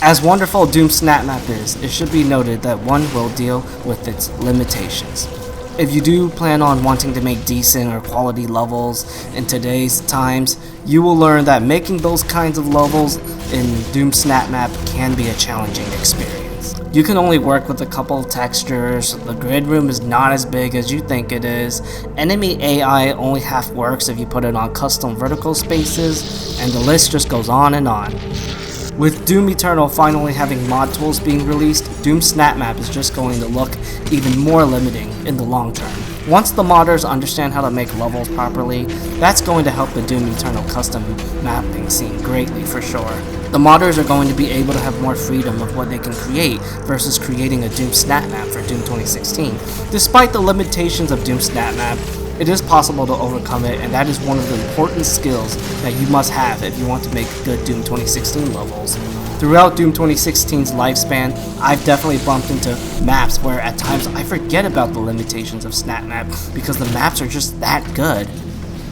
As wonderful Doom SnapMap is, it should be noted that one will deal with its limitations. If you do plan on wanting to make decent or quality levels in today's times, you will learn that making those kinds of levels in Doom SnapMap can be a challenging experience. You can only work with a couple textures, the grid room is not as big as you think it is, enemy AI only half works if you put it on custom vertical spaces, and the list just goes on and on. With Doom Eternal finally having mod tools being released, Doom SnapMap is just going to look even more limiting in the long term. Once the modders understand how to make levels properly, that's going to help the Doom Eternal custom mapping scene greatly for sure. The modders are going to be able to have more freedom of what they can create versus creating a Doom SnapMap for Doom 2016. Despite the limitations of Doom SnapMap, it is possible to overcome it, and that is one of the important skills that you must have if you want to make good Doom 2016 levels. Throughout Doom 2016's lifespan, I've definitely bumped into maps where at times I forget about the limitations of SnapMap because the maps are just that good.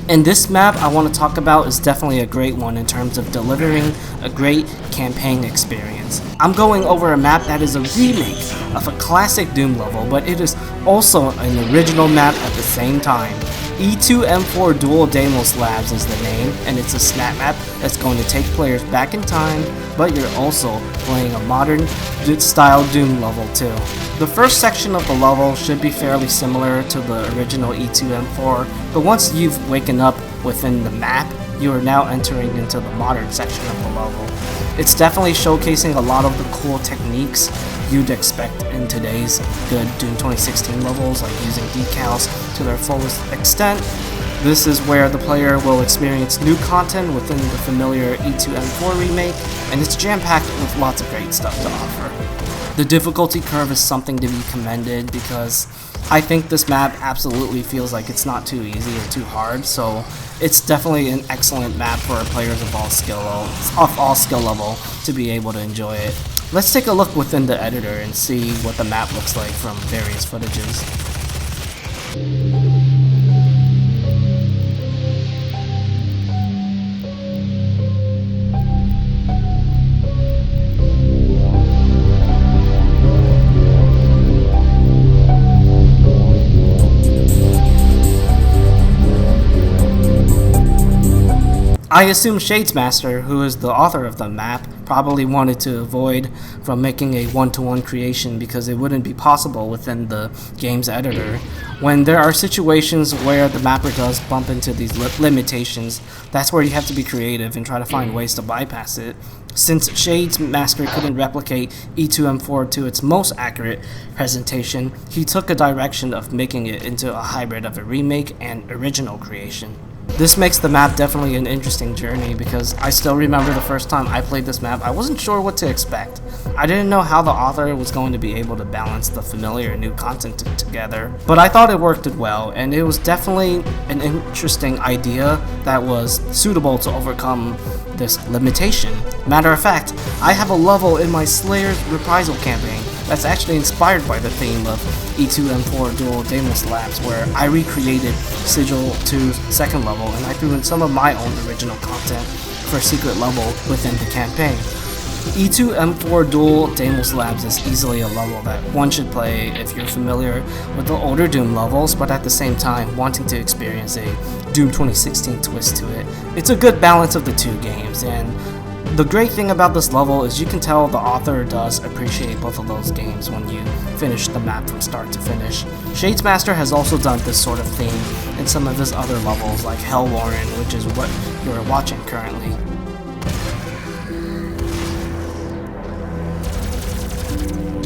And this map I want to talk about is definitely a great one in terms of delivering a great campaign experience. I'm going over a map that is a remake of a classic Doom level, but it is also an original map at the same time. E2M4 Dual Deimos Labs is the name, and it's a snap map that's going to take players back in time, but you're also playing a modern style Doom level too. The first section of the level should be fairly similar to the original E2M4, but once you've waken up within the map, you are now entering into the modern section of the level. It's definitely showcasing a lot of the cool techniques you'd expect in today's good Doom 2016 levels, like using decals to their fullest extent. This is where the player will experience new content within the familiar E2M4 remake, and it's jam-packed with lots of great stuff to offer. The difficulty curve is something to be commended because I think this map absolutely feels like it's not too easy or too hard, so it's definitely an excellent map for players of all skill level to be able to enjoy it. Let's take a look within the editor and see what the map looks like from various footages. I assume Shadesmaster, who is the author of the map, probably wanted to avoid from making a one-to-one creation because it wouldn't be possible within the game's editor. When there are situations where the mapper does bump into these limitations, that's where you have to be creative and try to find ways to bypass it. Since Shadesmaster couldn't replicate E2M4 to its most accurate presentation, he took a direction of making it into a hybrid of a remake and original creation. This makes the map definitely an interesting journey because I still remember the first time I played this map, I wasn't sure what to expect. I didn't know how the author was going to be able to balance the familiar and new content together, but I thought it worked well, and it was definitely an interesting idea that was suitable to overcome this limitation. Matter of fact, I have a level in my Slayer's Reprisal campaign that's actually inspired by the theme of E2M4 Dual Deimos Labs, where I recreated Sigil 2's second level and I threw in some of my own original content for a secret level within the campaign. E2M4 Dual Deimos Labs is easily a level that one should play if you're familiar with the older Doom levels, but at the same time wanting to experience a Doom 2016 twist to it. It's a good balance of the two games, and the great thing about this level is you can tell the author does appreciate both of those games when you finish the map from start to finish. Shadesmaster has also done this sort of theme in some of his other levels like Hell Warren, which is what you're watching currently.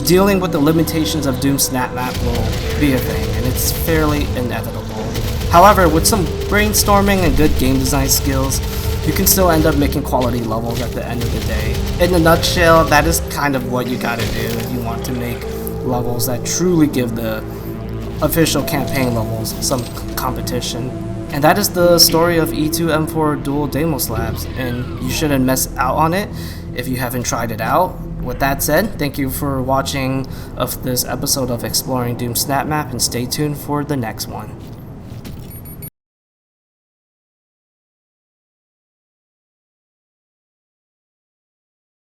Dealing with the limitations of Doom SnapMap will be a thing, and it's fairly inevitable. However, with some brainstorming and good game design skills, you can still end up making quality levels at the end of the day. In a nutshell, that is kind of what you gotta do if you want to make levels that truly give the official campaign levels some competition. And that is the story of E2M4 Dual Deimos Labs, and you shouldn't miss out on it if you haven't tried it out. With that said, thank you for watching of this episode of Exploring Doom SnapMap, and stay tuned for the next one.